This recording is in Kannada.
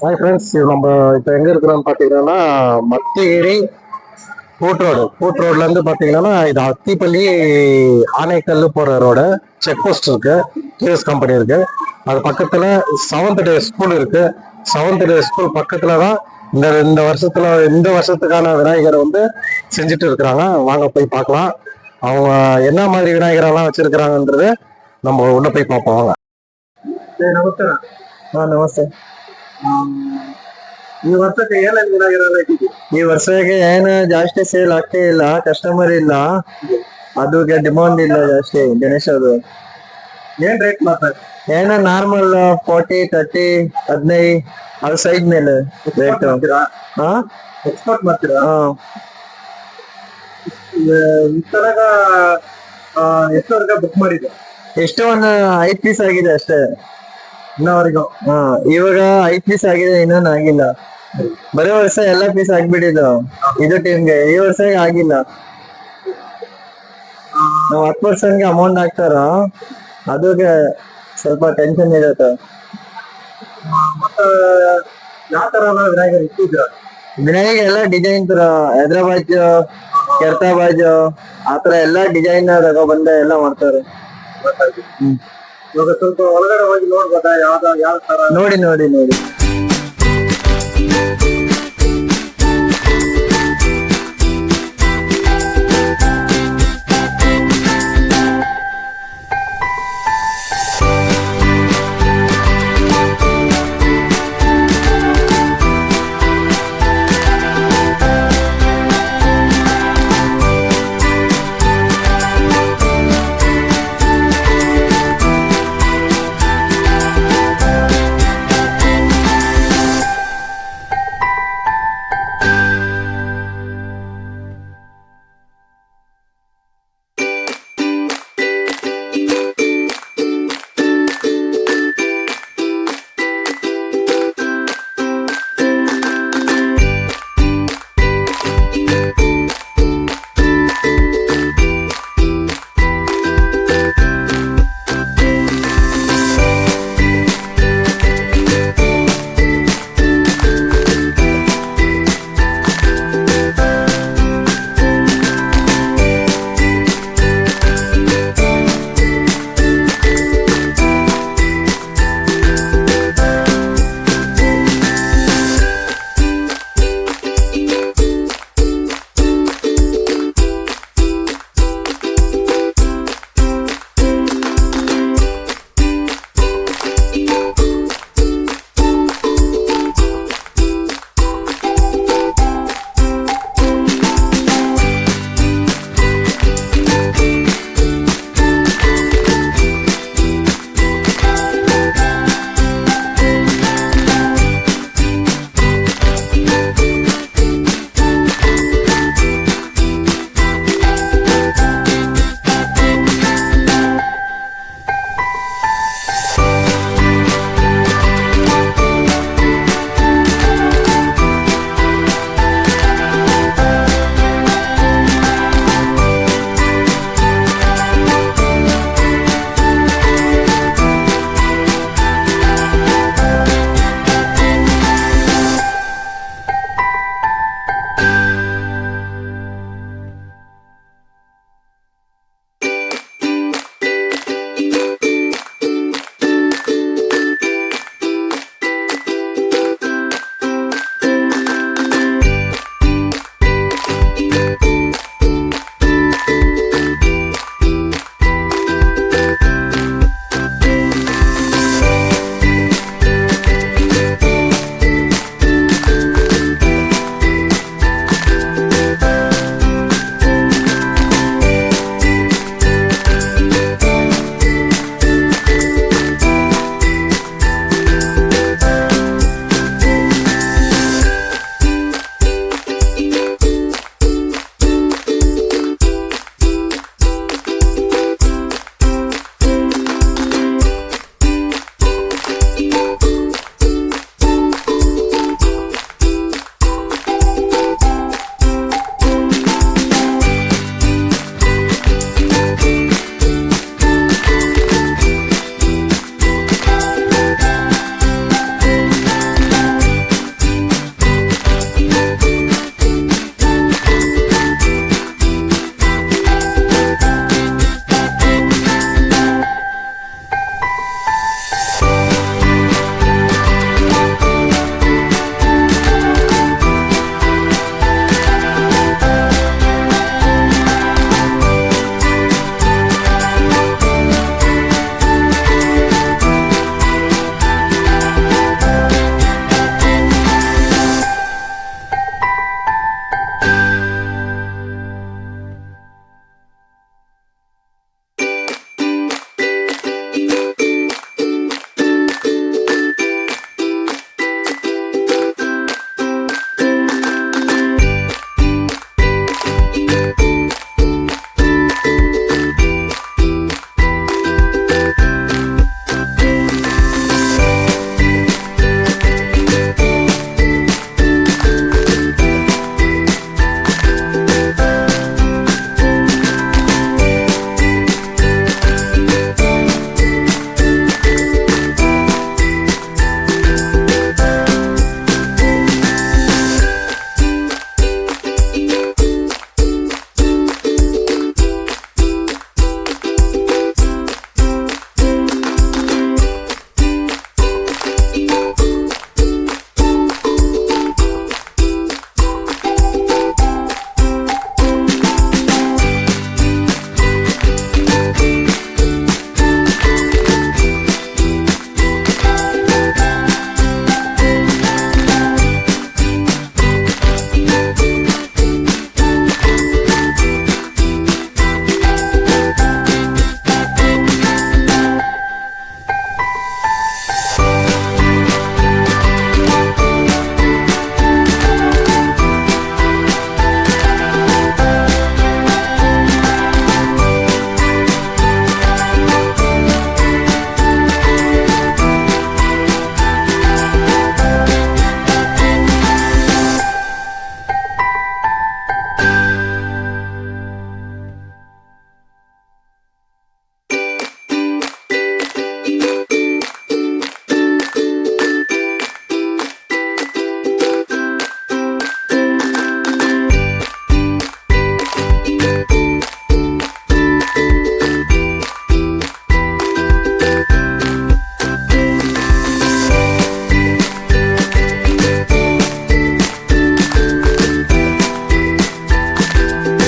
ஹாய் ஃப்ரெண்ட்ஸ், நம்ம இப்போ எங்கே இருக்கிறோம்னு பார்த்தீங்கன்னா மத்திகிரி கூட் ரோட்லேருந்து பார்த்தீங்கன்னா இது அத்திப்பள்ளி ஆனைக்கல் போகிற ரோடு செக் போஸ்ட் இருக்கு. டிஎஸ் கம்பெனி இருக்கு. அது பக்கத்தில் செவன்த் டே ஸ்கூல் இருக்கு. செவன்த் டே ஸ்கூல் பக்கத்தில் தான் இந்த வருஷத்துக்கான விநாயகரை வந்து செஞ்சுட்டு இருக்கிறாங்க. வாங்க போய் பார்க்கலாம். அவங்க என்ன மாதிரி விநாயகரெல்லாம் வச்சிருக்கிறாங்கன்றது நம்ம உள்ள போய் பார்ப்போம். வாங்க. ನಮಸ್ತೆ. ನಮಸ್ತೆ. ಈ ವರ್ಷಕ್ಕೆ ಏನೇನು ವಿನಾಯಕರೆಲ್ಲ ಇಟ್ಟಿದ್ದೀವಿ? ಈ ವರ್ಷಕ್ಕೆ ಏನು ಜಾಸ್ತಿ ಸೇಲ್ ಆಗ್ತೇ ಇಲ್ಲ, ಕಸ್ಟಮರ್ ಇಲ್ಲ, ಅದಕ್ಕೆ ಡಿಮಾಂಡ್ ಇಲ್ಲ ಜಾಸ್ತಿ. ಗಣೇಶ ಅದು ಏನ್ ರೇಟ್ ಮಾಡ್ತಾರೆ? ಏನೋ ನಾರ್ಮಲ್ 40, 30, 15 ಅದು ಸೈಜ್ ಮೇಲೆ ರೇಟ್. ಹಾ, ಎಕ್ಸ್ಪೋರ್ಟ್ ಮಾಡ್ತೀರಾ? ಈ ತರಗ ಎಷ್ಟವರೆಗೆ ಬುಕ್ ಮಾಡಿದೆ? ಎಷ್ಟು ಒಂದು 5 ಪೀಸ್ ಆಗಿದೆ ಅಷ್ಟೇ ಇನ್ನವರೆಗೂ. ಇವಾಗ 5 ಪೀಸ್ ಆಗಿದೆ, ಇನ್ನೊಂದು ಆಗಿಲ್ಲ. ಬರೋ ವರ್ಷ ಎಲ್ಲ ಪೀಸ್ ಆಗ್ಬಿಟ್ಟಿದ್ದು ಇದು ಟೀಮ್ಗೆ. ಈ ವರ್ಷ ಆಗಿಲ್ಲ. ನಾವು 10% ಅಮೌಂಟ್ ಹಾಕ್ತಾರ, ಅದಕ್ಕೆ ಸ್ವಲ್ಪ ಟೆನ್ಷನ್ ಇರುತ್ತೆ. ಮತ್ತೆ ಯಾವ ತರ ವಿನಾಯಕರು ಇಟ್ಟಿದ್ರ? ವಿನಾಯಕ ಎಲ್ಲ ಡಿಸೈನ್ ತರ ಹೈದ್ರಾಬಾದ್, ಕೆರ್ತಾಬಾಜ್ ಆತರ ಎಲ್ಲಾ ಡಿಸೈನ್ ತಗೊಬಂದ ಎಲ್ಲ ಮಾಡ್ತಾರೆ. ಇವಾಗ ಸ್ವಲ್ಪ ಒಳಗಡೆ ಹೋಗಿ ನೋಡ್ಬೋದಾ? ಯಾವ ತರ? ನೋಡಿ.